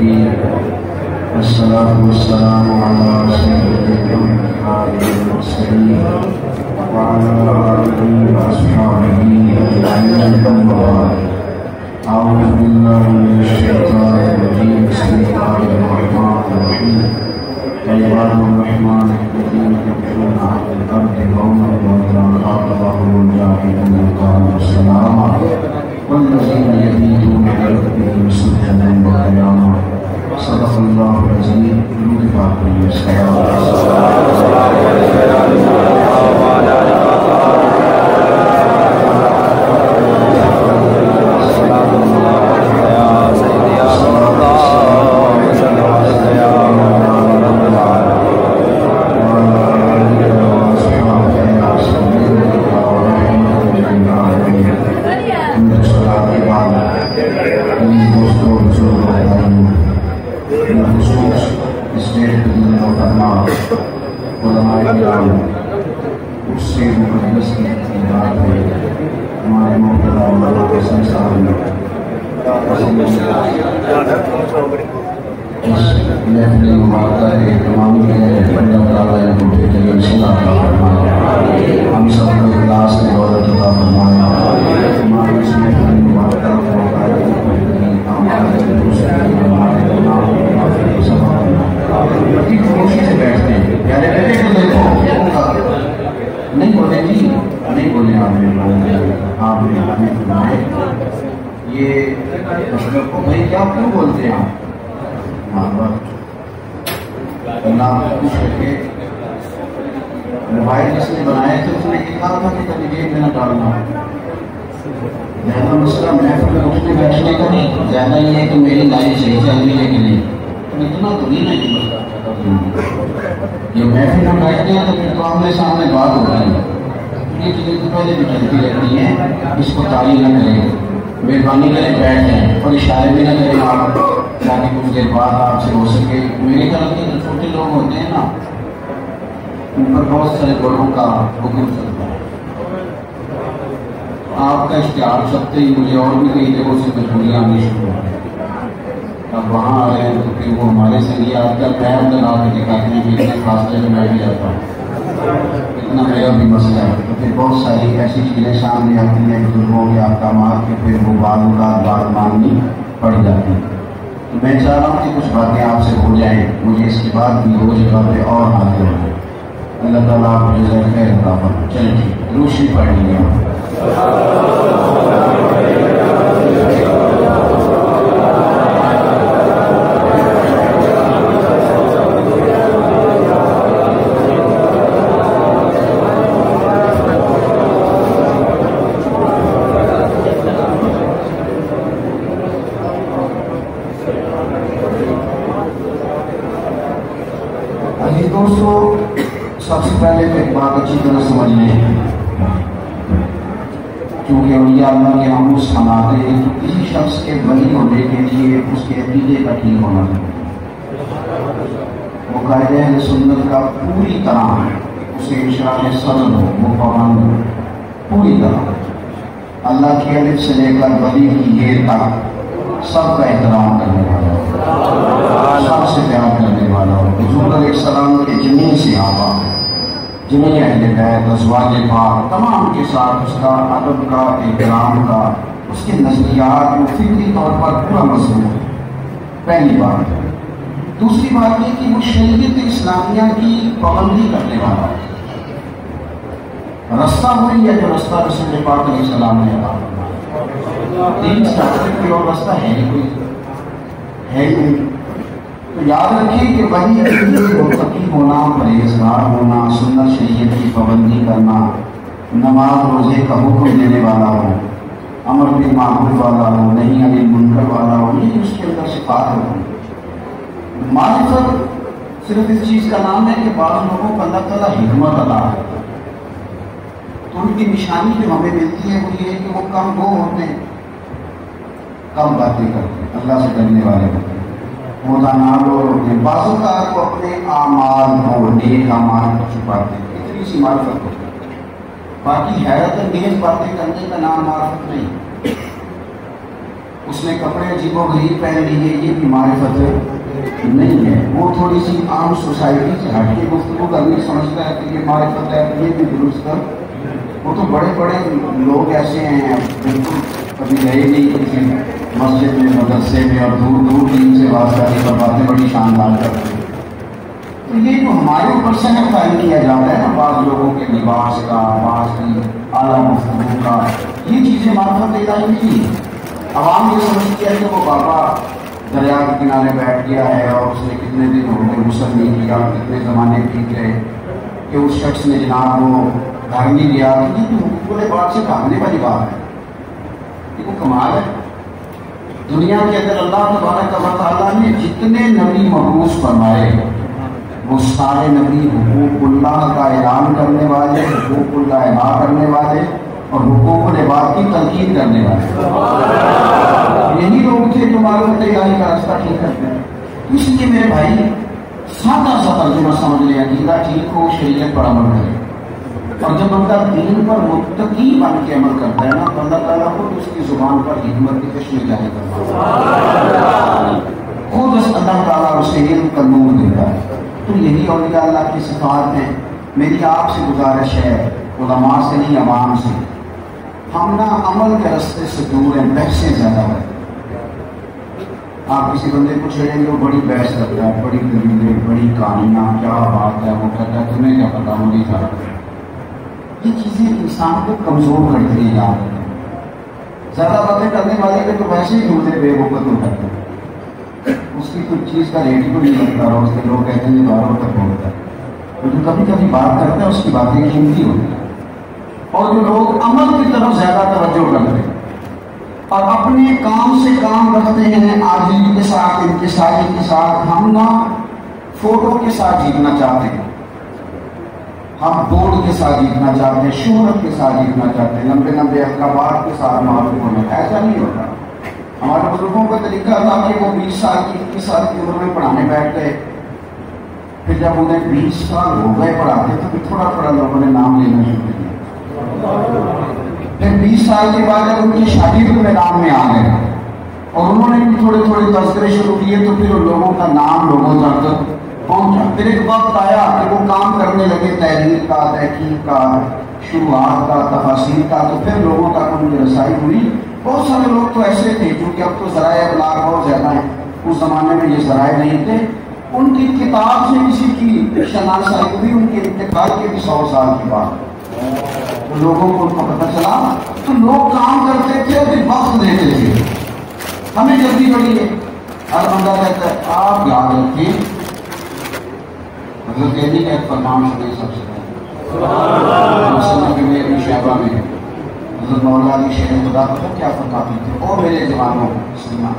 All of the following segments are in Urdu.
الكريم والصلاة والسلام على سيد الأنبياء والمرسلين وعلى آله وأصحابه أجمعين أما بعد. أعوذ بالله من الشيطان الرجيم. بسم الله الرحمن الرحيم. عباد الرحمن الذين يمشون على الأرض هونا وإذا خاطبهم الجاهلون قالوا سلاما والذين يبيتون لربهم سجدا وقياما. صدق الله العظيم. ہم سب کو اخلاص میں دولت عطا فرمائے. ہمارے اس محفل مبارکہ خاموشی سے بیٹھتے ہیں. پیارے بیٹے کو دیکھو, نہیں بولے جی, نہیں بولے آپ نے ہمیں فرمائے یہ مشرق کو بھائی کیا کیوں بولتے ہیں آپ؟ اللہ خوش کر کے موبائل جس نے بنائے تھے اس نے یہ کہا تھا کہ کبھی جیب میں نہ ڈالنا. زیادہ مسئلہ محفل میں اٹھنے بیٹھنے کا نہیں, زیادہ یہ ہے کہ میری لائف صحیح چل رہی ہے کہ نہیں. اتنا تو نہیں ہے کہ یہ محفل میں بیٹھتے ہیں تو پھر تو آمنے سامنے بات ہو رہی ہے. یہ چیزیں تو پہلے بھی چلتی رہتی ہیں, اس کو تعلیم نہ کریں, مہربانی کریں بیٹھ جائیں اور اشارے بھی نہ کریں آپ تاکہ کچھ دیر بعد آپ سے ہو سکے. میرے خیال کے جو چھوٹے لوگ ہوتے ہیں نا ان پر بہت سارے بڑوں کا حکم چلتا ہے. آپ کا اشتہار چلتے ہی مجھے اور بھی کئی جگہوں سے مجبوریاں آنی شروع ہو گئی. اب وہاں آ رہے ہیں تو پھر وہ ہمارے سے یہ آپ کا پیر لگا کے دکھاتے ہیں کہ اتنے فاصلے میں میں بھی جاتا ہوں, اتنا میرا بھی مسئلہ ہے. تو پھر بہت ساری ایسی چیزیں سامنے آتی ہیں بزرگوں کے احکامات کے, پھر وہ بات ماننی پڑ جاتی ہے. تو میں چاہ رہا ہوں کہ کچھ باتیں آپ سے ہو جائیں, مجھے اس کے بعد بھی دو جگہ پہ اور حاضر ہو جائیں. اللہ تعالیٰ آپ مجھے خیر عطا فرمائے. چلیں ٹھیک, روشنی پڑھ لیجیے. دوستو, سب سے پہلے تو ایک بات اچھی طرح سمجھ لیں, کیونکہ اولیاء اللہ کے ہم اس سماتے ہیں تو کسی شخص کے ولی ہونے کے لیے اس کے عقیدے کا ٹھیک ہونا چاہیے. وہ قاعدہ اہل سنت کا پوری طرح اسے انشراح صدر ہو, وہ پابند ہو پوری طرح. اللہ کی الف سے لے کر ولی کی یہ تک سب کا احترام کرنے والا ہو, سب سے پیار کرنے والا ہو. حضور علیہ السلام کے جمیع صحابہ, جمیع اہل بیت, ازواج پاک تمام کے ساتھ اس کا ادب کا, احترام کا, اس کے نظریات وہ فکری طور پر پورا مضبوط ہے. پہلی بات. دوسری بات یہ کہ وہ شریعت اسلامیہ کی پابندی کرنے والا ہے. رستہ وہی ہے جو رستہ رسول پاک علیہ السلام نے عطا فرمایا. دین سے کوئی اور رستہ ہے ہی کوئی ہے ہی نہیں. تو یاد رکھیں کہ وہی متقی ہونا, پرہیزگار ہونا, سنت شریعت کی پابندی کرنا, نماز روزے کا حکم دینے والا ہو, امر بالمعروف والا ہو, نہیں عن المنکر والا ہو, یہ اس کے اندر صفات ہوتی ہیں. معرفت صرف اس چیز کا نام ہے کہ بعض لوگوں کو اللہ تعالیٰ حکمت عطا ہے, تو ان کی نشانی جو ہمیں ملتی ہے وہ یہ ہے کہ وہ کم گو ہوتے ہیں, کم باتیں کرتے ہیں, اللہ سے ڈرنے والے ہوتے ہیں, متناظر ہوتے ہیں. بعض اوقات کو اپنے اعمال کو, نیک اعمال کو چھپاتے ہیں. اتنی سی معرفت ہوتی ہے. باقی حیرت انگیز باتیں کرنے کا نام معرفت نہیں. اس نے کپڑے عجیب و غریب پہن لیے، یہ بھی معرفت نہیں ہے۔ وہ تھوڑی سی عام سوسائٹی سے ہٹ کے گفتگو کرنی سمجھتا ہے کہ یہ معرفت ہے، یہ بھی درست ہے۔ وہ تو بڑے بڑے لوگ ایسے ہیں بالکل کبھی گئے نہیں کسی مسجد میں، مدرسے میں، اور دور دور دین سے واسطے پر باتیں بڑی شاندار کرتے ہیں۔ تو یہ جو ہمارے اوپر سحر قائم کیا جاتا ہے نا، بعض لوگوں کے لباس کا، بعض کی اعلیٰ گفتگو کا، یہ چیزیں معرفت الہی کی۔ عوام یہ سمجھتی ہے کہ وہ بابا دریا کے کنارے بیٹھ گیا ہے اور اس نے کتنے دن ہو گئے غسل نہیں کیا، کتنے زمانے ٹھیک ہے کہ اس شخص نے جناب وہ گھر نہیں لیا۔ یہ تو پورے بات سے بھاگنے والی بات ہے، یہ وہ کمال ہے۔ دنیا کے اندر اللہ تبارک و تعالیٰ نے جتنے نبی مبعوث فرمائے وہ سارے نبی حقوق اللہ کا اعلان کرنے والے، حقوق اللہ ادا کرنے والے اور حقوق العباد کی تنقید کرنے والے یہی لوگ تھے جو معرفت الہی کا راستہ ٹھیک کرتے ہیں۔ اس لیے میرے بھائی سادہ سا ترجمہ سمجھ لیں، عقیدہ ٹھیک ہو، شریعت پر عمل کرے، اور جب بندہ دین پر متقی بن کے عمل کرتا ہے نا تو اللہ تعالیٰ خود اس کی زبان پر حکمت کی کشش جاری کرتا ہے، خود اللہ تعالیٰ اسے علم کا نور دیتا ہے۔ تو یہی اولیاء اللہ کی صفات ہیں۔ میری آپ سے گزارش ہے، علماء سے نہیں عوام سے، ہم نہ عمل کے راستے سے دور ہیں، بحثیں زیادہ ہیں۔ آپ کسی بندے کو چھیڑیں گے وہ بڑی بحث کرتا ہے، بڑی دلیلیں، بڑی کہانیاں، کیا بات ہے، وہ کہتا ہے تمہیں کیا پتا، وہ نہیں جانتا۔ یہ چیزیں انسان کو کمزور کرتی ہیں۔ یاد رکھیں، زیادہ باتیں کرنے والے کے تو ویسے ہی ڈھونڈتے بے وقت ہو کرتے ہیں، اس کی کوئی چیز کا ریٹ کو نہیں لگتا، اور اس کے لوگ کہتے ہیں باروں تک بولتا ہے، لیکن کبھی کبھی بات کرتا ہے اس کی باتیں قیمتی ہوتی ہیں۔ اور جو لوگ عمل کی طرف زیادہ توجہ کرتے ہیں اور اپنے کام سے کام رکھتے ہیں، عاجزی کے ساتھ، انکساری کے ساتھ، ہم نہ فوٹو کے ساتھ جیتنا چاہتے ہیں، ہم بورڈ کے ساتھ جیتنا چاہتے ہیں، شہرت کے ساتھ جیتنا چاہتے ہیں، لمبے لمبے القابات کے ساتھ معروف ہونا، ایسا نہیں ہوتا۔ ہمارے بزرگوں کا طریقہ تھا کہ وہ 20 سال کی 21 سال کی عمر میں پڑھانے بیٹھ گئے، پھر جب انہیں 20 سال ہو گئے پڑھاتے تو پھر تھوڑا تھوڑا لوگوں نے نام لینا شروع کیا، پھر 20 سال کے بعد جب ان کی شاگرد میدان میں آ گئے اور انہوں نے بھی تھوڑے تھوڑے تذکرے شروع کیے تو پھر ان لوگوں کا نام لوگوں تک پہنچا۔ پھر ایک وقت آیا کہ وہ کام کرنے لگے، تحریر کا، تحقیق کا، شروعات کا، تفاسیر کا، تو پھر لوگوں تک ان کی رسائی ہوئی۔ بہت سارے لوگ تو ایسے تھے کیونکہ اب تو ذرائع ابلاغ بہت زیادہ ہیں، اس زمانے میں یہ ذرائع نہیں تھے، ان کی کتاب سے کسی کی شناسائی ہوئی، ان کے انتقال کے بھی 100 سال کی بات، تو لوگوں کو ان کو پتہ چلا، تو لوگ کام کرتے تھے اور وقت دیتے تھے۔ ہمیں جلدی بڑی ہے، ہر بندہ کہتا ہے آپ یاد رکھیں حضرت علی کا ایک فرمان سنیں سب سے پہلے، مسلم کے میرے شہبہ میں حضرت مولا علی شیخ خدا کو کیا فرماتے تھے، اور میرے جوانوں سننا،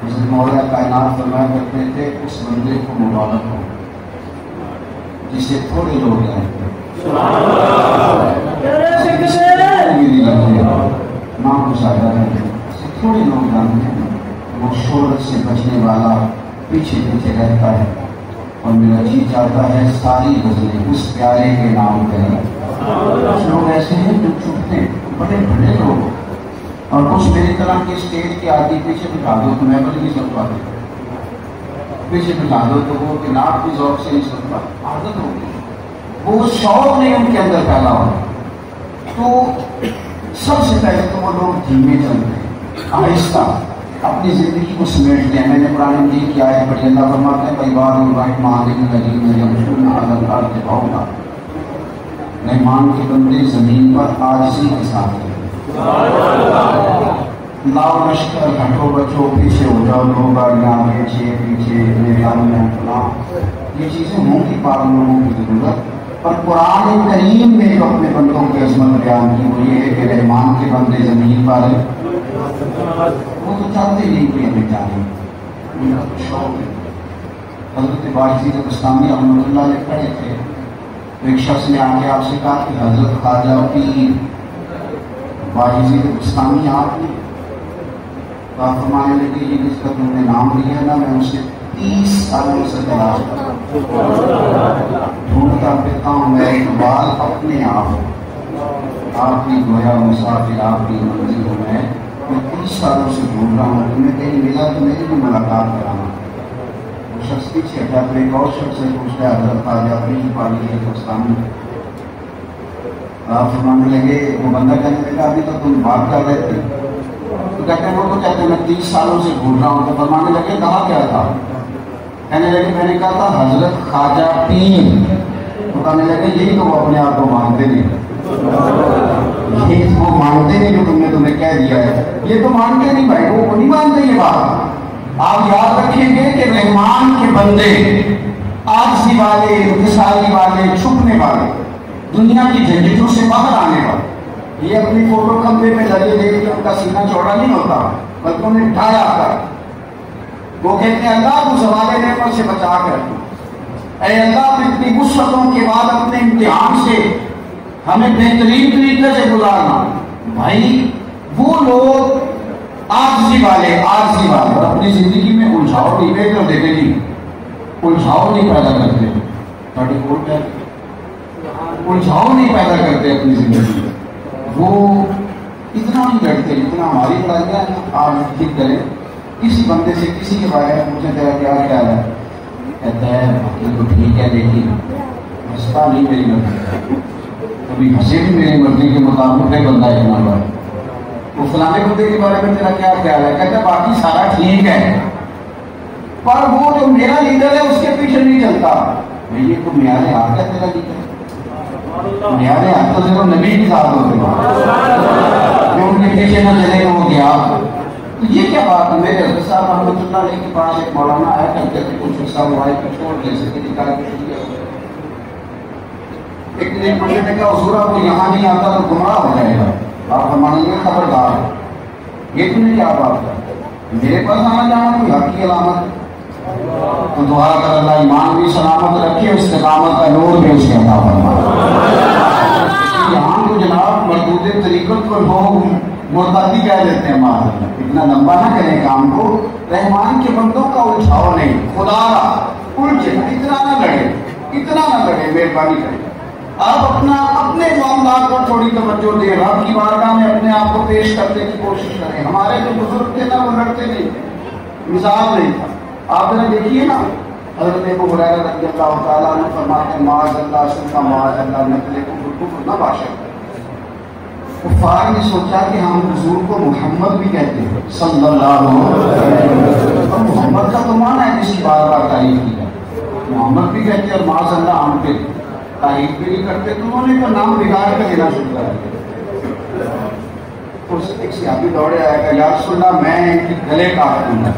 حضرت مولا کائنات فرمایا کرتے تھے اس بندے کو مبارک ہو جسے تھوڑے لوگ جانتے ہیں، نام کو سادہ رہتے ہیں، اسے تھوڑے لوگ جانتے ہیں، وہ شہرت سے بچنے والا پیچھے پیچھے رہتا ہے، اور میرا جی چاہتا ہے ساری غزلیں اس پیارے کے نام کریں۔ کچھ لوگ ایسے ہیں جو چھپتے ہیں، بڑے بڑے لوگ، اور کچھ میری طرح کے اسٹیج کے آگے پیچھے بٹھا دو تو میں بل نہیں سن پاتے، پیچھے بٹھا دو تو وہ کناب کی ذوق سے نہیں سن پاتے، عادت ہو گئی، وہ شوق نہیں ان کے اندر پیدا ہوا۔ تو سب سے پہلے تو وہ لوگ دھیمے چلتے ہیں، آہستہ اپنی زندگی کو سمیٹ لیں۔ میں نے قرآن مجید کی آیت پڑھی، اللہ فرماتے ہیں وَعِبَادُ الرَّحْمَٰنِ الَّذِينَ يَمْشُونَ عَلَى الْأَرْضِ هَوْنًا، رحمان کے بندے زمین پر عاجزی کے ساتھ ہیں، لاؤ لشکر ہٹو بچو پیچھے ہو جاؤ، لوگ گاڑیاں پیچھے پیچھے میدان میں فلاں، یہ چیزیں ہوں گی پاک لوگوں کی ضرورت، پر قرآن کریم نے جو اپنے بندوں کی عظمت بیان کی وہ یہ ہے کہ رحمان کے بندے زمین پر وہ تو چاہتے نہیں کہ ہمیں جانے، ان کا تو شوق ہے۔ حضرت باجزید بستامی رحمۃ اللہ علیہ کھڑے تھے، ایک شخص نے آ کے آپ سے کہا کہ حضرت خواجہ پیر باجزید بستامی آپ نے، تو آپ فرمانے لگے یہ جس کا تم نے نام لیا نا میں اسے 30 سالوں سے تلاش ڈھونڈتا پھرتا ہوں، میں اقبال اپنے آپ کی گویا مسافر آپ کی منزل ہوں، میں میں 30 سالوں سے ڈھونڈ رہا ہوں، تمہیں کہیں ملا تو میری بھی ملاقات کرانا۔ وہ شخص پیچھے ہٹا، پھر ایک اور شخص سے پوچھتا ہے حضرت خواجہ اپنی پانی ہے دوستانی۔ آپ فرمانے لگے، وہ بندہ کہنے لگا ابھی تو تم بات کر رہے تھے، تو کہتے ہیں وہ تو کہتے ہیں میں 30 سالوں سے ڈھونڈ رہا ہوں۔ تو فرمانے لگے کہا کیا تھا؟ کہنے لگے میں نے کہا تھا حضرت خواجہ پیر۔ تو کہنے لگے یہی تو وہ اپنے آپ کو مانتے نہیں، یہ وہ مانتے نہیں جو تم نے تمہیں کہہ دیا ہے، یہ تو مانتے نہیں بھائی، وہ نہیں مانتے یہ بات۔ آپ یاد رکھیں گے کہ رحمان کے بندے، عاجزی والے، انکساری والے، چھپنے والے، دنیا کی جھنجھٹوں سے باہر آنے والے، یہ اپنی فوٹو کمرے میں لگے دیکھ کے ان کا سینہ چوڑا نہیں ہوتا بلکہ انہیں اٹھایا کر وہ کہتے ہیں اللہ کو زوال نعمت سے بچا کر، اے اللہ اتنی وسعتوں کے بعد اپنے امتحان سے ہمیں بہترین طریقے سے گزارنا۔ بھائی وہ لوگ عاجزی والے اور اپنی زندگی میں الجھاؤ نہیں پیدا دیتے، نہیں الجھاؤ نہیں پیدا کرتے، الجھاؤ نہیں پیدا کرتے اپنی زندگی میں، وہ اتنا نہیں لڑتے اتنا ہماری لڑائیاں آپ ٹھیک کریں۔ کسی بندے سے کسی کے بارے میں پوچھیں تیرا کیا خیال ہے، کہتا ہے باقی تو ٹھیک ہے، دیکھیے ہنستا نہیں میری مرضی، کبھی ہنسے بھی میری مرضی کے مطابق ہے بندہ اتنا بڑا۔ وہ فلانے بندے کے بارے میں تیرا کیا خیال ہے، کہتا ہے باقی سارا ٹھیک ہے، پر وہ جو میرا لیڈر ہے اس کے پیچھے نہیں چلتا۔ یہ تو میارے ہاتھ ہے تیرا لیڈر، میارے ہاتھ تو صرف نبی کے ساتھ ہوتے ہیں، جو ان کے پیچھے نہ چلے گا وہ گیا۔ تو یہ کیا بات ہے؟ میرے حضرت صاحب رحمۃ اللہ علیہ کے پاس ایک مولانا آیا کرتے تھے، کچھ حصہ موبائل کو چھوڑ دے سکے نکال کے ایک دن بندے نے کہا حضور آپ کو یہاں نہیں آتا تو گمراہ ہو جائے گا، آپ فرمانے لگے خبردار، یہ تم نے کیا بات کر، میرے پاس آنا جانا کوئی حق کی علامت، تو دعا کر اللہ ایمان بھی سلامت رکھے، استقامت کا نور بھی اس کے عطا فرمائے۔ یہاں تو جناب مردود طریقت پر لوگ مرتادی کہہ دیتے ہیں، ماں اتنا لمبا نہ کریں کام کو، رحمان کے بندوں کا الجھاؤ نہیں، خدا را الجھے اتنا نہ لڑے، مہربانی کریں۔ آپ اپنے معاملات پر تھوڑی توجہ دیں، رب کی بارگاہ میں اپنے آپ کو پیش کرنے کی کوشش کریں۔ ہمارے جو بزرگ تھے نا وہ لڑتے نہیں، مثال نہیں تھا۔ آپ نے دیکھیے نا حضرت ابو ہریرہ رضی اللہ تعالیٰ عنہ فرماتے ہیں معاذ اللہ ثم معاذ اللہ نقل کفر نہ باشد۔ کفار نے سوچا کہ ہم حضور کو محمد بھی کہتے ہیں صلی اللہ علیہ وسلم، اور محمد کا تو معنی ہے جس کی بار بار تعریف کی جائے، محمد بھی کہتے ہیں اور معاذ اللہ ہم پہ تعریف بھی نہیں کرتے، تو انہوں نے تو نام بگاڑ کر دینا شروع کر دیا۔ ایک صحابی دوڑے آئے گا یا رسول اللہ میں ان کے گلے کاٹ دوں گا،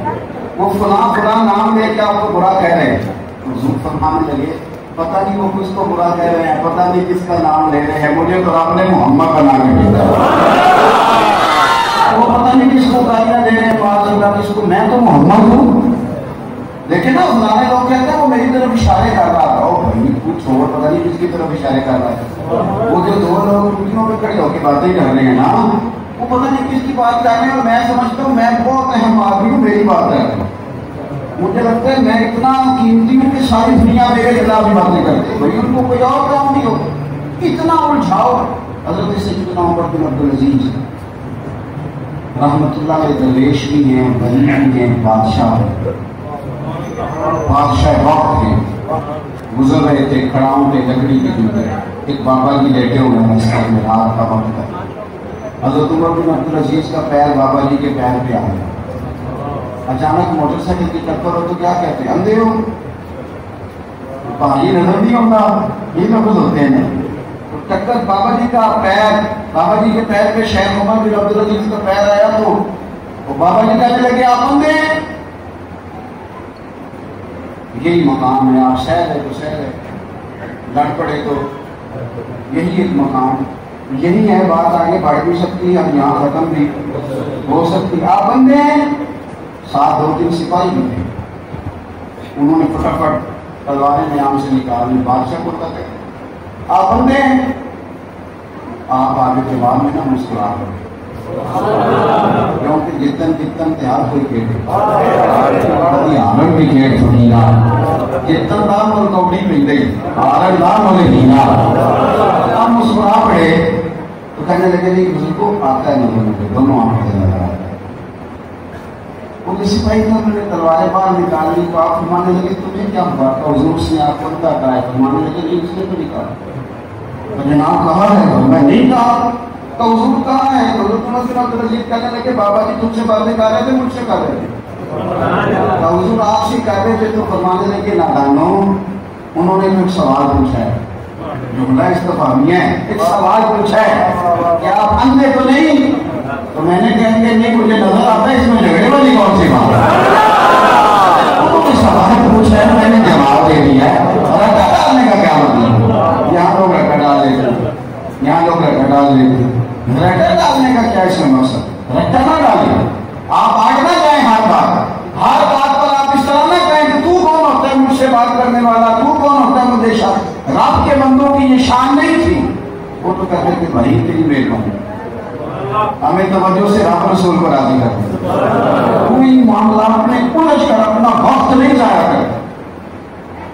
وہ فلاں نام لے کے آپ کو برا کہہ رہے ہیں، حضور فرمانے لگے پتہ نہیں وہ کس کو برا کہہ رہے ہیں، پتہ نہیں کس کا نام لے رہے ہیں، مجھے تو آپ نے محمد بنا کے بھیجا، وہ پتہ نہیں کس کو گالیاں دے رہے ہیں، معاذ اللہ کس کو، میں تو محمد ہوں۔ دیکھیں نا فلانے لوگ کہتے ہیں وہ میری طرف اشارے کر رہا تھا، او بھائی کچھ اور پتہ نہیں کس کی طرف اشارے کر رہا ہے، وہ جو دو لوگ ٹوٹیوں پہ کھڑے ہو کے باتیں کر رہے ہیں نا، وہ پتہ نہیں کس کی بات کر رہے ہیں، اور میں سمجھتا ہوں میں بہت اہم آدمی ہوں، میری بات کر رہے ہیں، مجھے لگتا ہے میں اتنا قیمتی ہوں کہ ساری دنیا میرے خلاف ہی باتیں کرتے ہیں، بھائی ان کو کوئی اور کام نہیں ہوتا، اتنا الجھاؤ۔ حضرت سیدنا عمر بن عبدالعزیز رحمۃ اللہ علیہ درویش بھی ہیں، ولی بھی ہیں، بادشاہ وقت تھے، گزر رہے تھے کھڑاؤں پہ لکڑی کے اوپر، ایک بابا جی لیٹے ہوئے ہیں اس میں رات کا وقت ہے، حضرت عمر بن عبدالعزیز کا پیر بابا جی کے پیر پہ آ گیا، اچانک موٹر سائیکل کی ٹکر ہو تو کیا کہتے ہیں اندھے ہو، پانی نظر نہیں ہوتا، یہ لفظ ہوتے ہیں، ٹکر بابا جی کا پیر، بابا جی کے پیر پہ شیخ عمر بن عبدالعزیز کا پیر آیا تو وہ بابا جی کہنے لگے آپ اندھے ہیں، یہی مقام ہے، آپ سہل ہے تو سہل ہے، لڑ پڑے تو یہی ایک مقام، یہی ہے، بات آگے بڑھ بھی سکتی ہے اور یہاں ختم بھی ہو سکتی ہے۔ آپ بندے ہیں، ساتھ 2-3 سپاہی بھی تھے، انہوں نے فٹافٹ تلواریں نیام سے نکالی، بادشاہ کو کہتے ہیں آپ بندے ہیں، آپ آگے جواب میں نہ مسکرا کر، کیونکہ جتن تیار کوئی کھیڑے کبھی آرن بھی کھیڑ سنی گا، جتن دام اور کوڑی مل گئی آرن دام اور ہینا، آپ مسکرا پڑے، تو کہنے لگے نہیں بزرگ کو آتا ہے نظر مجھے دونوں آنکھوں سے نظر آتا ہے. وہ کسی سپاہی تھا میں نے تلواریں باہر نکال لی تو آپ فرمانے لگے تمہیں کیا ہوا کہ حضور سے آپ کو کیا کہا ہے؟ فرمانے لگے نہیں اس نے تو نہیں کہا. تو جناب کہا ہے تو میں نہیں کہا. تو حضور کہاں ہے؟ حضور کہنے لگے بابا جی تم سے باتیں کر رہے تھے مجھ سے کر رہے تھے. تو حضور آپ سے کر رہے تھے تو فرمانے لگے نادانوں انہوں نے ایک سوال پوچھا ہے جملہ استفہامیہ ہے ایک سوال پوچھا ہے کہ آپ اندھے تو نہیں؟ تو میں نے کہا کہ نہیں مجھے نظر آتا ہے اس میں جھگڑے والی کون سی بات ہے؟ انہوں نے سوال پوچھا ہے میں نے جواب دے دیا ہے. رکھا ڈالنے کا کیا مطلب؟ یہاں لوگ رکھا ڈال لیتے یہاں لوگ رکھا ڈال لیتے. رکھا ڈالنے کا کیا اس میں مقصد؟ رکھا نہ ڈالیں آپ آگ نہ جائیں ہر بات پر آپ اس طرح نہ کہیں کہ تو کون ہوتا ہے مجھ سے بات کرنے والا تو کون ہوتا ہے مجھے شان. رب کے بندوں کی یہ شان نہیں تھی. وہ تو کہتے کہ بھائی تیری مہربانی ہمیں توجہ سے رب رسول کو راضی کرتے کوئی معاملات میں الجھ کر اپنا وقت نہیں ضائع کرتا.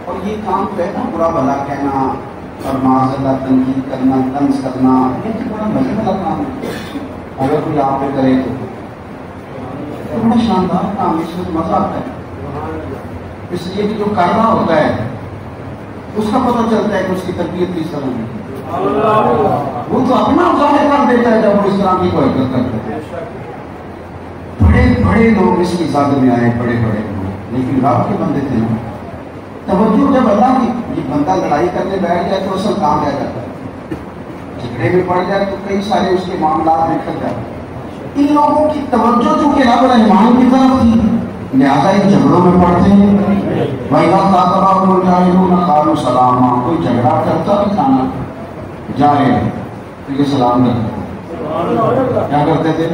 اور یہ کام تو ہے نا برا بھلا کہنا اور معاذ اللہ تنقید کرنا طنز کرنا یہ تو بڑا مزے والا کام ہے. اگر کوئی آپ پہ کرے تو بڑا شاندار کام اس میں مزہ آتا ہے. اس لیے کہ جو کرنا ہوتا ہے اس کا پتہ چلتا ہے کہ اس کی تربیت کس طرح ہے. وہ تو اپنا ظاہر کر دیتا ہے جب وہ اس طرح کی کوئی حرکت کرتا ہے. بڑے بڑے لوگ اس کی زد میں آئے بڑے بڑے لوگ لیکن رب کے بندے تھے نا. توجہ جب اللہ کی یہ بندہ لڑائی کرنے بیٹھ جائے تو اصل کام کیا کرتا ہے؟ جھگڑے میں پڑ جائے تو کئی سارے اس کے معاملات نکل جائے. ان لوگوں کی توجہ چونکہ رب رحمان کی طرف تھی لہٰذا ان جھگڑوں میں پڑتے ہیں. کوئی جھگڑا کرتا بھی کھانا جا رہے ہیں تو یہ سلام کرتے کیا کرتے تھے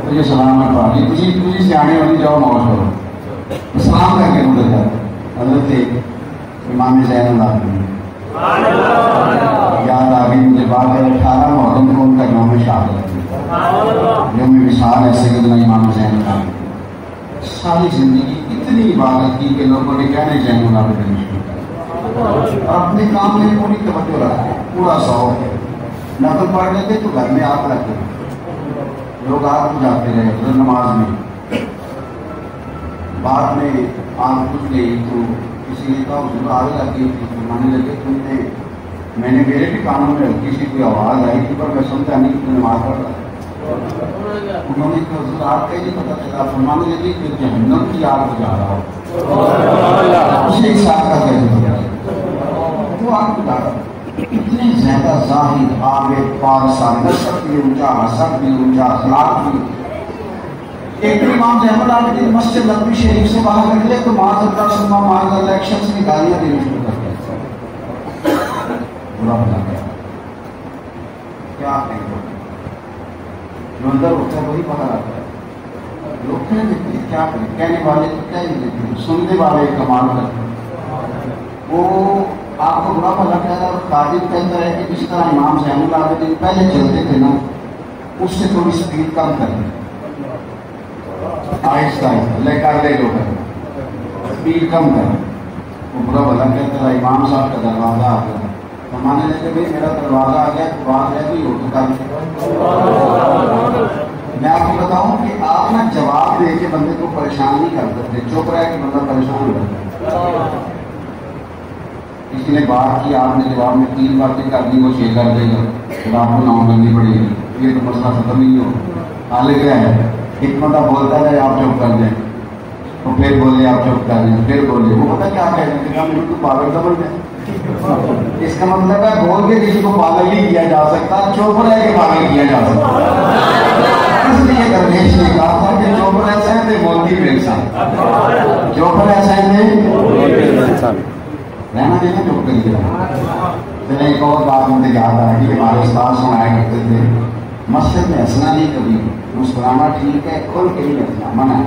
تو یہ سلام کروا تجھی سے آنے والی جاؤ موج کرو سلام کر کے گزر جاتے. حضرت امام زین العابدین یاد آ گئی مجھے بات ہے 18 محرم کو ان کا یوم شہادت یوم وصال ہے سیدنا امام زین العابدین. ساری زندگی اتنی عبادت کی کہ لوگوں نے کہنے زین العابدین اور اپنے کام میں پوری توجہ رکھا پورا شوق ہے. نفل پڑھ لیتے تو گھر میں آگ لگتے لوگ آگ بجھاتے رہے حضرت نماز میں. بعد میں آگ بجھ گئی تو کسی نے کہا حضور آگ لگ گئی تھی. فرمانے لگے تم نے میں نے میرے بھی کانوں میں ہلکی سی کوئی آواز آئی تھی پر میں سمجھا نہیں کہ نماز پڑھ رہا. انہوں نے کہا حضور آگ کا ہی نہیں پتا چلا. فرمانے لگے کہ جہنم کی آگ بجھا رہا ہو اسے اس آگ کا کیا وہ آگ بجھا رہا. اتنے زیادہ ظاہر عابد پارسا نسب بھی اونچا حسب بھی اونچا اخلاق بھی. ایک امام زین العابدین مسجد نبوی شریف سے باہر نکلے تو معاذ اللہ سلمہ معاذ اللہ ایک شخص نے گالیاں دینی شروع کر دیا. برا بھلا کیا کہیں گے جو اندر ہوتا ہے وہی باہر آتا ہے. لوگ کہہ دیتے ہیں کیا کریں کہنے والے تو کہہ نہیں دیتے ہیں سننے والے کمال کرتے ہیں. وہ آپ کو برا بھلا کہتا ہے اور قاضب کہتا ہے کہ جس طرح امام زین العابدین پہلے چلتے تھے نا اس سے تھوڑی سپیڈ کم کر دیں آہستہ آہستہ لے کر لے لو کر سپیڈ کم کر. وہ برا بھلا کہتا ہے امام صاحب کا دروازہ آ گیا. فرمانے لگے بھائی میرا دروازہ آ گیا تو بات رہ گئی ہو تو کر. میں آپ کو بتاؤں کہ آپ نا جواب دے کے بندے کو پریشان نہیں کر سکتے. چپ رہے کہ بندہ پریشان ہو جاتا ہے. کسی نے بات کی آپ نے جواب میں 3 باتیں کر دی وہ 6 کر دے گا پھر آپ کو 9 کرنی پڑے گی. یہ تو مسئلہ ختم نہیں ہو. حال کیا ہے ایک بندہ بولتا ہے آپ چپ کر دیں تو پھر بولے آپ چپ کر دیں پھر بولے وہ پتا کیا کہتے ہیں میرے کو پاگل سمجھ جائے. اس کا مطلب ہے بول کے کسی کو پاگل نہیں کیا جا سکتا چپ رہ کے پاگل کیا جا سکتا. اس لیے درویش نے کہا تھا کہ چپ ایسا ہے تو بولتی بھی انسان چپ ایسا ہے رہنا دینا چپ کر دیا. ایک اور بات مجھے یاد آ گئی ہمارے استاد سنایا کرتے تھے مسجد میں ہنسنا نہیں کبھی مسکرانا ٹھیک ہے کھل کے نہیں ہنسنا منع ہے.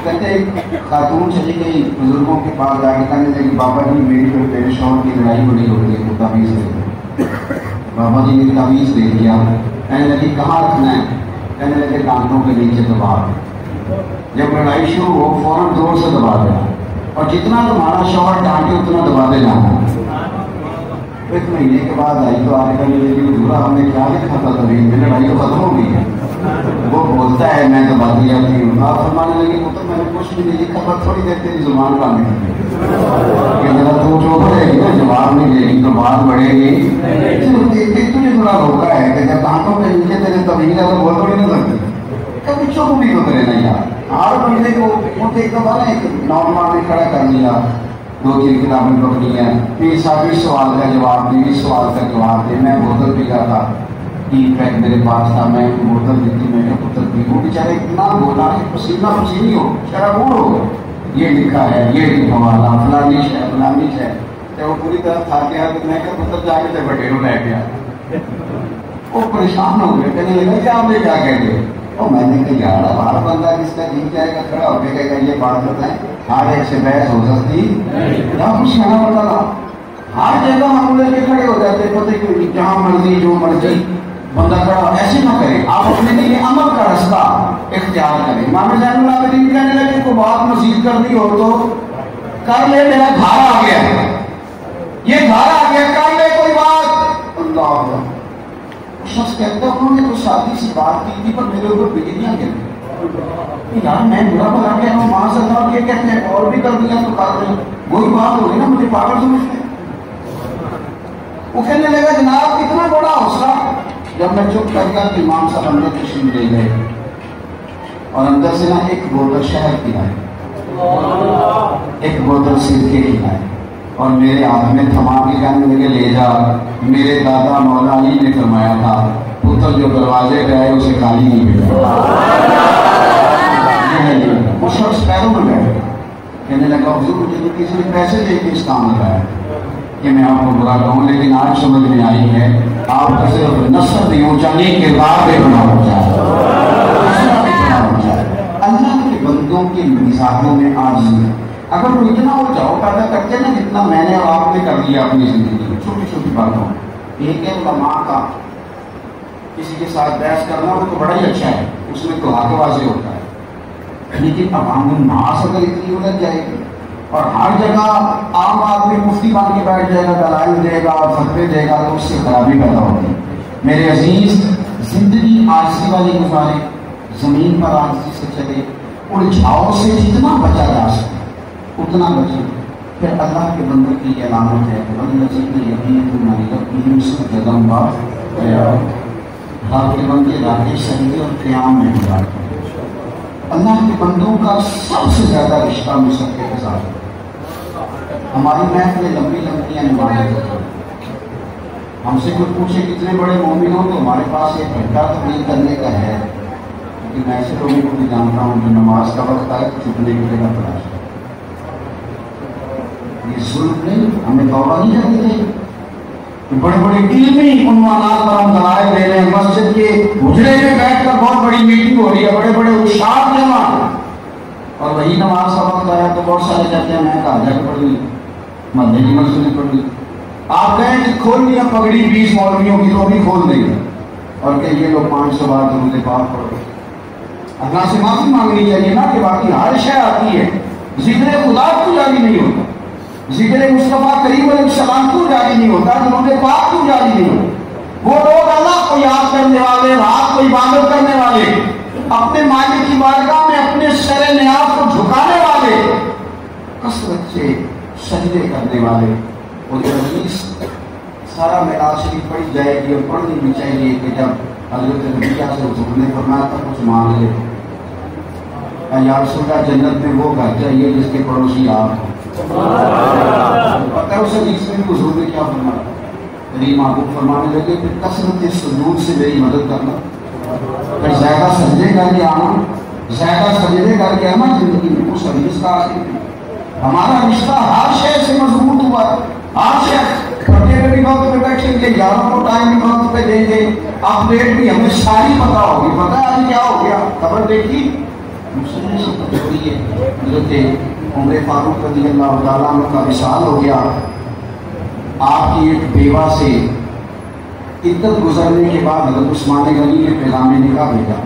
کہتے ایک خاتون چلی گئی بزرگوں کے پاس جا کے کہنے لگی بابا جی میری جو میرے شوہر کی لڑائی بڑی ہو گئی تو تعویذ دے دو. بابا جی نے تعویذ دے دیا. کہنے لگی کہاں رکھنا ہے؟ کہنے لگے دانتوں کے نیچے دبا دیں. جب لڑائی شروع ہو فوراً زور سے دبا دینا اور جتنا تمہارا شوہر ڈانٹے اتنا دبا دے جانا. ایک مہینے کے بعد آئی تو آنے کا میرے لیے دورا ہم نے کیا لکھا تھا تبھی میں نے بھائی تو ختم ہو گئی ہے. وہ بولتا ہے میں تو بات جاتی ہوں. آپ فرمانے لگے پتر میں نے کچھ بھی نہیں لکھا پر تھوڑی دیر تیری زبان کا نہیں کہ ذرا تو جو بڑھے گی نا جواب نہیں دے گی تو بات بڑھے گی. تجھے تھوڑا روکا ہے کہ جب دانتوں پہ نیچے تیرے طبیعت ہے تو بول تھوڑی نہ سکتی کبھی چپ بھی ہوتے رہنا یار. ہر بندے کو مجھے ایک دفعہ نا ایک نارمل نے کھڑا کر لیا 2-3 کتابیں پکڑی ہیں پھر 20 سوال کا جواب دے 20 سوال کا جواب دے. میں بوتل پی رہا تھا ٹی پیک میرے پاس تھا میں بوتل دیتی میں نے پتر پی. وہ بیچارے اتنا بولا کہ پسینہ پسینی ہو شرا بوڑھ ہو یہ لکھا ہے یہ لکھا والا فلانیش ہے فلانیش ہے. تو وہ پوری طرح تھا کہ میں کہ پتر جا کے بٹیرو لے گیا. وہ پریشان ہو گئے کہنے لگا کہ آپ نے کیا کہہ گئے. اور میں نے کہا یار باہر بندہ کس کا جیت جائے گا کھڑا ہو کے کہے گا یہ بات بتائیں ہر ایک سے بحث ہو سکتی یا کچھ کہنا پڑتا تھا. ہر جگہ ہم لے کے کھڑے ہو جاتے پتہ کہ جہاں مرضی جو مرضی بندہ کھڑا ایسے نہ کرے. آپ اپنے لیے عمل کا رستہ اختیار کریں. امام زین العابدین کہنے لگے کو بات مزید کرنی ہو تو کر لے میرا گھر آ گیا یہ گھر آ گیا کر لے کوئی بات. اللہ شخص کہتا انہوں نے تو شادی سے بات کی تھی پر میرے اوپر بجلیاں گر یار میں برا بلا کے ہوں ماں سے تھا یہ کہتے ہیں اور بھی کر دیا تو کر دیں وہی بات ہو گئی نا مجھے پاگل سمجھتے ہیں. وہ کہنے لگا جناب اتنا بڑا حوصلہ. جب میں چپ کر گیا تو امام صاحب اندر تشریف لے گئے اور اندر سے نا ایک بوتل شہد پلائے ایک بوتل سرکے پلائے اور میرے ہاتھ میں تھما کے کہنے لگے لے جا. میرے دادا مولا علی نے فرمایا تھا پتر جو دروازے پہ آئے اسے خالی نہیں ملا. وہ شخص پیروں میں بیٹھ کہنے لگا حضور مجھے کسی نے پیسے دے کے اس کام لگایا کہ میں آپ کو برا کہوں لیکن آج سمجھ میں آئی ہے آپ کا صرف نصرت اونچا نہیں کردار پہ بنا ہو جائے. اللہ کے بندوں کے مزاحوں میں آج اگر وہ اتنا وہ جاؤ پیدا کرتے نا جتنا میں نے اور آپ نے کر دیا اپنی زندگی میں چھوٹی چھوٹی باتوں. ایک ہے علماء کا کسی کے ساتھ بحث کرنا وہ تو بڑا ہی اچھا ہے اس میں تو حق واضح ہوتا ہے. لیکن عوام الناس اگر اتنی الجھ جائے گی اور ہر جگہ عام آدمی مفتی بن کے بیٹھ جائے گا دلائل دے گا اور فتوے دے گا تو اس سے خرابی پیدا ہوگی. میرے عزیز زندگی آجزی والی گزارے زمین پر آجزی سے چلے الجھاؤ سے جتنا بچا جا سکے اتنا بچے. پھر اللہ کے بندے کی یہ علامت ہے آپ کے بندے راکش سجدے اور قیام میں گزارتے ہیں. اللہ کے بندوں کا سب سے زیادہ رشتہ مصدقے کے ساتھ. ہماری محفلیں لمبی لمبی نمازیں ہوتی ہیں. ہم سے کوئی پوچھے کتنے بڑے مومن ہوں تو ہمارے پاس ایک گھنٹہ تبلیغ کرنے کا ہے. لیکن میں ایسے لوگوں کو بھی جانتا ہوں جو نماز کا وقت آئے تو چھپنے کی جگہ تلاش ہے. یہ ظلم نہیں ہمیں توبہ نہیں کرنی چاہیے. بڑے بڑے علمی عنوانات پر ہم دلائل دے رہے ہیں. مسجد کے حجرے میں بیٹھ کر بہت بڑی میٹنگ ہو رہی ہے بڑے بڑے اشاعت جمع اور وہی نماز کا وقت آیا تو بہت سارے کہتے ہیں میں کہا جا کے پڑھ لی محلے کی مسجد میں پڑھ لی. آپ کہیں کہ کھول لیا پگڑی 20 مولویوں کی تو بھی کھول دیں گے اور کہ یہ لوگ 500 بار درود پاک پڑھو. اللہ سے معافی مانگنی چاہیے نا کہ باقی ہر شے آتی ہے. ذکر خدا کیوں جاری نہیں ہوتا؟ ذکر مصطفیٰ کریم علیہ السلام کیوں جاری نہیں ہوتا؟ درود پاک کیوں جاری نہیں ہوتا؟ وہ لوگ اللہ کو یاد کرنے والے رات کو عبادت کرنے والے اپنے مالک کی بارگاہ میں اپنے سر نیاز کو جھکانے والے کثرت سے سجدے کرنے والے. اور یہ حدیث سارا معراج شریف پڑھی جائے گی اور پڑھنی بھی چاہیے کہ جب حضرت نبی سے حضور نے فرمایا تھا کچھ مانگ لے یا رسول اللہ جنت میں وہ گھر چاہیے جس کے پڑوسی آپ ہوں. پتہ ہے اس حدیث میں بھی حضور نے کیا فرمایا؟ میری محبوب فرمانے لگے کہ کثرت سجود سے میری مدد کرنا. پھر زیادہ سجدے کر کے آنا زیادہ سجدے کر کے آنا زندگی میں اس حدیث کا آخر. ہمارا رشتہ ہر شے سے مضبوط ہوا ہے. ہر شے پڑھنے میں بھی وقت پہ بیٹھیں گے یاروں کو ٹائم بھی وقت پہ دیں گے. اپڈیٹ بھی ہمیں ساری پتہ ہوگی. پتہ ہے آج کیا ہو گیا خبر دیکھی مسلم سے پتہ ہے حضرت عمر فاروق رضی اللہ تعالیٰ عنہ کا وصال ہو گیا. آپ کی ایک بیوہ سے عدت گزرنے کے بعد حضرت عثمان غنی نے پیغام نکاح بھیجا.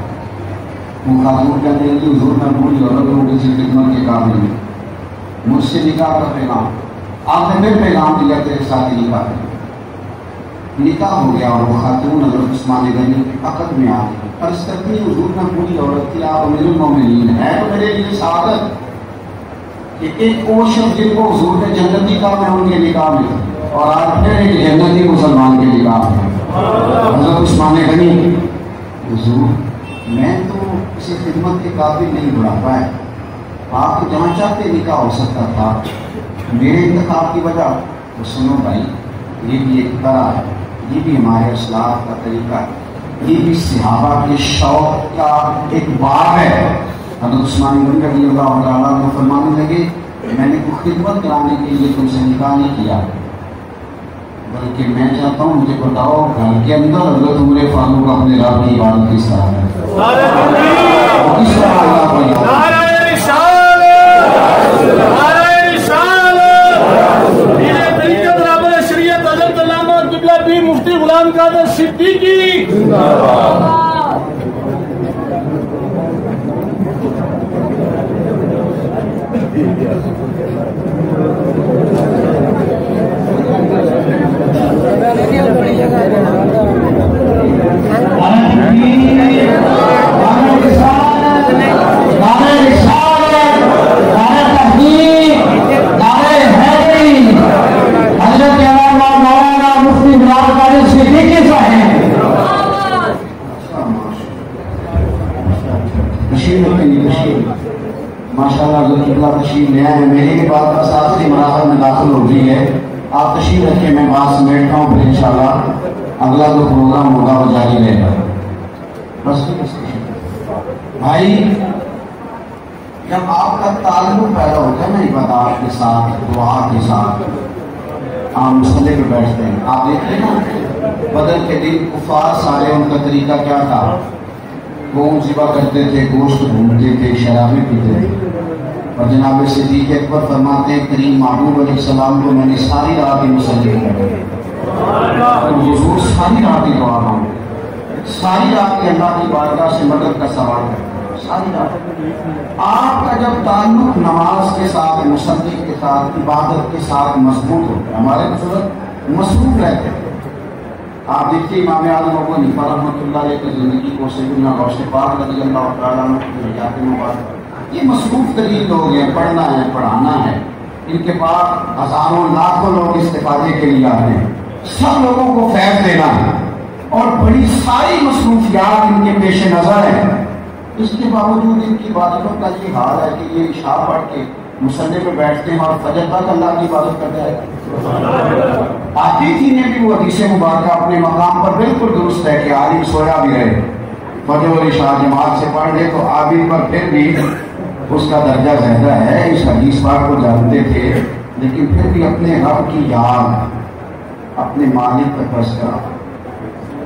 وہ خاتون کہنے لگی حضور میں بوڑھی عورت ہوں کسی خدمت کے قابل نہیں مجھ سے نکاح کا پیغام. آپ نے پھر پیغام دیا تیرے ساتھ نکاح کریں. نکاح ہو گیا اور وہ خاتون حضرت عثمان غنی کے عقد میں آ گئی، عرض کرتی ہے حضور میں پوری عورت تھی، آپ امیر المومنین ہے تو میرے لیے سعادت کہ ایک وہ شخص جن کو حضور نے جنتی کہا میں ان کے نکاح میں، اور آج پھر ایک جنتی مسلمان کے نکاح میں حضرت عثمان غنی، حضور میں تو کسی خدمت کے قابل نہیں بڑھا پائے، آپ کو جہاں چاہتے نکاح ہو سکتا تھا، میرے انتخاب کی وجہ تو سنو بھائی، یہ بھی ایک طرح ہے، یہ بھی ہمارے اسلاف کا طریقہ ہے، یہ بھی صحابہ کے شوق کا ایک باب ہے۔ حضرت عثمان غنی رضی اللہ تعالیٰ عنہ فرمانے لگے میں نے کوئی خدمت کرانے کے لیے تم سے نکاح نہیں کیا، بلکہ میں چاہتا ہوں مجھے بتاؤ گھر کے اندر حضرت عمر فاروق اپنے رب کی عبادت کس طرح ہے، کس طرح اللہ کو یاد مفتی غلام قادر صدیقی ماشاءاللہ حضرت اللہ تشریف لے آئے ہیں، میری کے بعد بس آخری مراحل میں داخل ہو گئی ہے، آپ تشریف رکھیں، میں بات سمیٹتا ہوں، پھر انشاءاللہ اگلا جو پروگرام ہوگا وہ جاری رہے گا۔ بس بھائی جب آپ کا تعلق پیدا ہوتا ہے نا عبادات کے ساتھ، دعا کے ساتھ، آپ مسئلے پہ بیٹھتے ہیں، آپ دیکھتے ہیں نا بدر کے دن کفار سارے ان کا طریقہ کیا تھا، وہ ذبح کرتے تھے، گوشت بھونتے تھے، شرابیں پیتے تھے، اور جناب صدیق اکبر فرماتے ہیں کریم محبوب علیہ السلام کو میں نے ساری رات ہی مسلے کیا، حضور ساری رات ہی دعا مانگے، ساری رات کی اللہ کی بارگاہ سے مدد کا سوال کرتے، ساری رات۔ آپ کا جب تعلق نماز کے ساتھ، مصلی کے ساتھ، عبادت کے ساتھ مضبوط ہوتا ہے، ہمارے بزرگ مصروف رہتے ہیں۔ آپ دیکھیے امام اعظم ابو حنیفہ رحمۃ اللہ علیہ کی زندگی کو سیدنا غوث پاک رضی اللہ تعالیٰ عنہ کی حیات مبارک، یہ مصروف ترین لوگ ہیں، پڑھنا ہے، پڑھانا ہے، ان کے پاس ہزاروں لاکھوں لوگ استفادے کے لیے آتے ہیں، سب لوگوں کو فیض دینا ہے، اور بڑی ساری مصروفیات ان کے پیش نظر ہیں، اس کے باوجود ان کی عبادتوں کا یہ حال ہے کہ یہ عشاء پڑھ کے مصلی پہ بیٹھتے ہیں اور فجر تک اللہ کی عبادت کرتے ہیں۔ آتی تھی نے بھی وہ حدیث مبارکہ اپنے مقام پر بالکل درست ہے کہ عالم سویا بھی رہے، فجر اور عشاء جماعت سے پڑھ لے تو عابد پر پھر بھی اس کا درجہ زیادہ ہے، اس حدیث پاک کو جانتے تھے، لیکن پھر بھی اپنے رب کی یاد، اپنے مالک کا تذکرہ،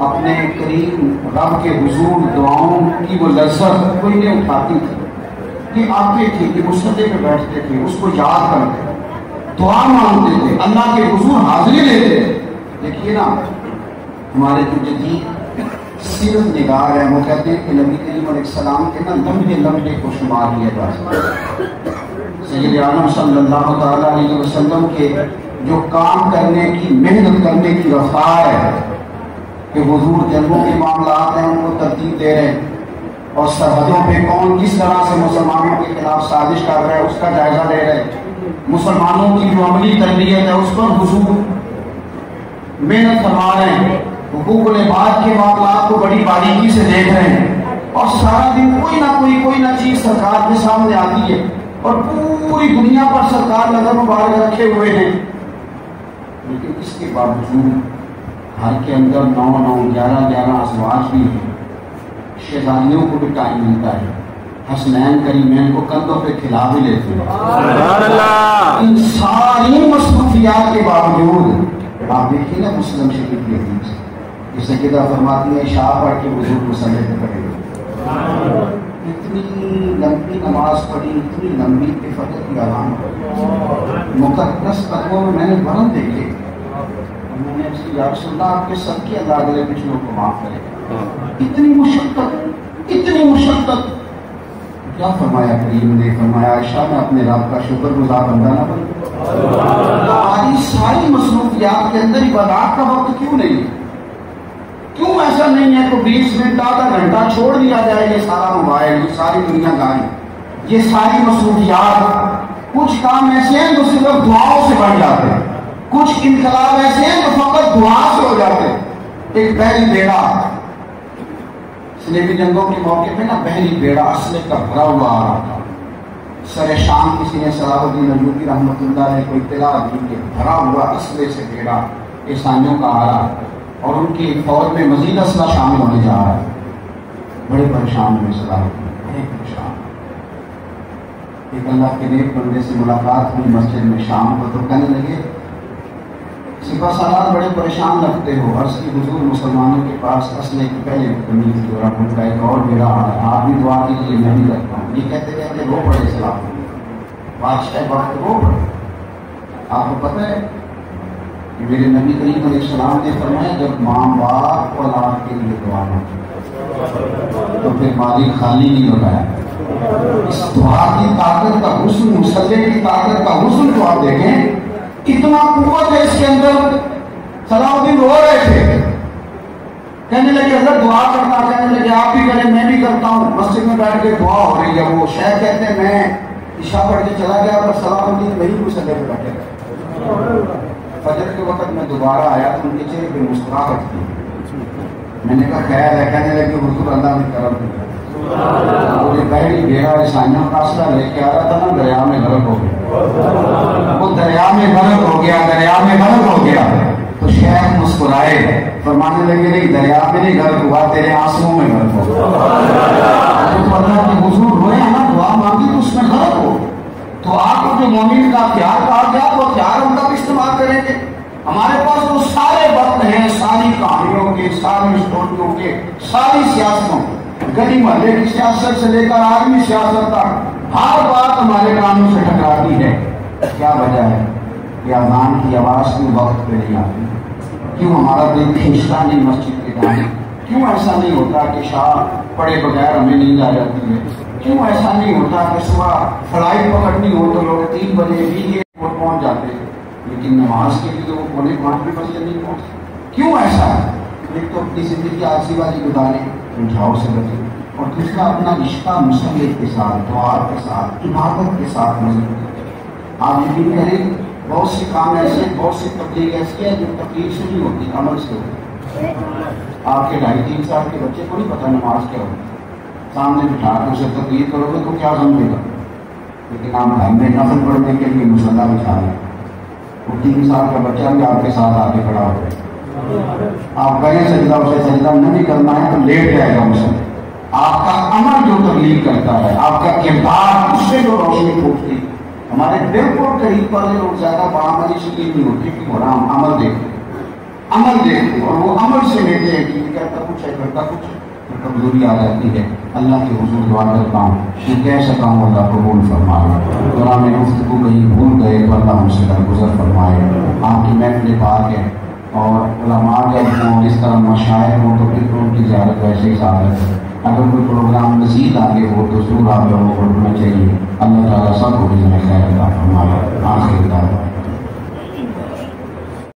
اپنے کریم رب کے حضور دعاؤں کی وہ لذت کوئی نہیں اٹھاتی تھی، کہ آتے تھے کہ مصلی پہ بیٹھتے تھے، اس کو یاد کرتے، دعا مانگتے تھے، اللہ کے حضور حاضری لیتے۔ دیکھیے نا ہمارے جو جدید سیرت نگار ہے وہ کہتے ہیں کہ نبی کریم علیہ السلام کے نا لمبے لمبے کو شمار کیا جا سکتا، سید عالم صلی اللہ تعالیٰ علیہ وسلم کے جو کام کرنے کی، محنت کرنے کی رفتار ہے کہ حضور جنگوں کے معاملات ہیں ان کو ترتیب دے رہے ہیں، اور سرحدوں پہ کون کس طرح سے مسلمانوں کے خلاف سازش کر رہا ہے اس کا جائزہ لے رہے ہیں، مسلمانوں کی جو عملی تربیت ہے اس پر حضور محنت فرما رہے ہیں، حقوق العباد کے معاملات کو بڑی باریکی سے دیکھ رہے ہیں، اور سارا دن کوئی نہ چیز سرکار کے سامنے آتی ہے، اور پوری دنیا پر سرکار نظر مبارک رکھے ہوئے ہیں، لیکن اس کے باوجود گھر کے اندر 9 11 ازواج بھی ہیں، شہزادیوں کو بھی ٹائم ملتا ہے، حسنین کریمین کو کندھوں پہ کھلا بھی لیتے ہیں، ان ساری مصروفیات کے باوجود آپ دیکھیے نا مسلم شریف کی حدیث کہ سیدہ فرماتی ہے عشاء پڑھ کے حضور مصلی پہ پڑھے گئے، اتنی لمبی نماز پڑھی، اتنی لمبی کہ فجر کی اذان پڑھی، مقدس قدموں میں نے برن دیکھے، میں نے اس کی یا رسول اللہ آپ کے سب کے اللہ اگلے پچھلوں کو معاف کرے، اتنی مشقت کیا فرمایا کریم نے، فرمایا عائشہ میں اپنے رب کا شکر گزار بندہ نہ بنوں، ہماری ساری مصروفیات کے اندر عبادات کا وقت کیوں نہیں ہے؟ کیوں ایسا نہیں ہے کہ 20 منٹ آدھا گھنٹہ چھوڑ دیا جائے؟ یہ سارا موبائل، یہ ساری دنیا داری، یہ ساری مصروفیات، کچھ کام ایسے ہیں جو صرف دعاؤں سے بڑھ جاتے ہیں، کچھ انقلاب ایسے ہیں جو فقط دعا سے ہو جاتے ہیں۔ ایک بحری بیڑا صلیبی جنگوں کے موقع پہ نا، بحری بیڑا اسلحے کا بھرا ہوا آ رہا تھا۔ سر شام کسی نے صلاح الدین ایوبی رحمۃ اللہ نے کوئی اطلاع دی کہ بھرا ہوا اسلحے سے بیڑا عیسائیوں کا آ رہا ہے اور ان کی فوج میں مزید اسلحہ شامل ہونے جا رہا ہے۔ بڑے پریشان ہوئے صلاح الدین، بڑے پریشان۔ ایک اللہ کے نیک بندے سے ملاقات ہوئی مسجد میں شام کو، تو کہنے لگے سپہ سالار بڑے پریشان لگتے ہو، عرض کی حضور مسلمانوں کے پاس اسلحے کی پہلے کمی تھی اور اب ان کا ایک اور بیڑا آ رہا ہے، آپ بھی دعا کیجیے، میں بھی کرتا ہوں۔ یہ کہتے کہتے رو پڑے صلاح الدین، بادشاہ وقت رو پڑے۔ آپ کو پتہ ہے کہ میرے نبی کریم علیہ السلام نے فرمایا جب ماں باپ اولاد کے لیے دعا کرتے تو پھر مالک خالی نہیں ہوتا ہے۔ اس دعا کی طاقت کا حسن، مسلح کی طاقت کا حسن تو آپ دیکھیں، اتنا قوت ہے اس کے اندر۔ صلاح الدین رو رہے تھے، کہنے لگے حضرت دعا کرنا، کہنے لگے آپ بھی کریں، میں بھی کرتا ہوں۔ مسجد میں بیٹھ کے دعا ہو رہی ہے، وہ شیخ کہتے ہیں میں عشاء پڑھ کے چلا گیا پر صلاح الدین وہی مسلح پہ بیٹھے گئے۔ فجر کے وقت میں دوبارہ آیا تو ان کے چہرے پہ مسکراہٹ تھی۔ میں نے کہا خیر ہے، کہنے لگے حضور اللہ نے کرم کیا، وہ بحری بیڑا عیسائیوں کا اسلحہ لے کے آ رہا تھا نا، دریا میں غرق ہو گیا، وہ دریا میں غرق ہو گیا، دریا میں غرق ہو گیا۔ تو شیخ مسکرائے، فرمانے لگے نہیں دریا میں نہیں غرق ہوا، تیرے آنسوؤں میں غرق ہو گیا۔ اللہ کے حضور روئے نا، دعا مانگی تو اس میں غرق ہو۔ تو آپ کو جو مومن کا ہتھیار کہا گیا وہ ہتھیار ہم تک استعمال کریں گے۔ ہمارے پاس تو سارے وقت ہیں، ساری کہانیوں کے، ساری اسٹوریوں کے، ساری سیاستوں، گلی محلے کی سیاست سے لے کر عالمی سیاست تک ہر بات ہمارے کانوں سے ٹکراتی ہے۔ کیا وجہ ہے کہ اذان کی آواز کیوں وقت پہ نہیں آتی؟ کیوں ہمارا دل کھینچتا نہیں مسجد کے جانے؟ کیوں ایسا نہیں ہوتا کہ شام پڑے بغیر ہمیں نیند آ جاتی ہے؟ کیوں ایسا نہیں ہوتا کہ صبح فلائٹ پکڑنی ہو تو لوگ 3 بجے بھی ایئرپورٹ پہنچ جاتے ہیں لیکن نماز کے لیے وہ 4:45 بجے نہیں پہنچتے؟ کیوں ایسا ہے؟ ایک تو اپنی زندگی آلسی والی گزارے، جھاؤ سے بچے، اور دوسرا اپنا رشتہ مسلح کے ساتھ، دعا کے ساتھ، عبادت کے ساتھ مضبوط کریں۔ آپ یہ بھی کریں، بہت سے کام ایسے، بہت سی تبلیغ ایسی ہے جو تقریر سے نہیں ہوتی، عمل سے ہوتی۔ آپ کے 2.5-3 سال کے بچے کو نہیں پتہ نماز کیا ہوتی، سامنے بٹھا کے اسے تقریر کرو گے تو کیا سمجھے گا؟ لیکن آپ گھر میں نفل پڑھنے کے لیے مصلی بچھا لیں، وہ 3 سال کا بچہ بھی آپ کے ساتھ آگے کھڑا ہو جائے، آپ کہیں سجدہ اسے سجدہ نہیں کرنا ہے تو لیٹ جائے گا مسلم۔ آپ کا عمل جو تبلیغ کرتا ہے، آپ کا کردار، اس سے جو روشنی پھوٹتی، ہمارے بالکل قریب والے لوگ زیادہ بعمل اس لیے نہیں ہوتے کہ وہ ہم عمل دیکھتے اور وہ عمل سے لیتے ہیں کہ کہتا کچھ ہے کرتا کچھ ہے، تو کمزوری آ جاتی ہے۔ اللہ کے حضور دعا کرتا ہوں کہ کہہ سکا ہوں اللہ قبول فرمائے، قرآن میں گفتگو کہیں بھول گئے تو اللہ ہم سے درگزر فرمائے۔ آپ کی محفل پاک ہے اور علماء جب ہوں، اس طرح مشاہد ہوں تو پھر ان کی زیارت ویسے ہی سعادت ہے۔ اگر کوئی پروگرام مزید آگے ہو تو ضرور آپ لوگوں کو اٹھنا چاہیے۔ اللہ تعالیٰ سب کو بھی خیر عطا فرمائے۔ آخر دعوانا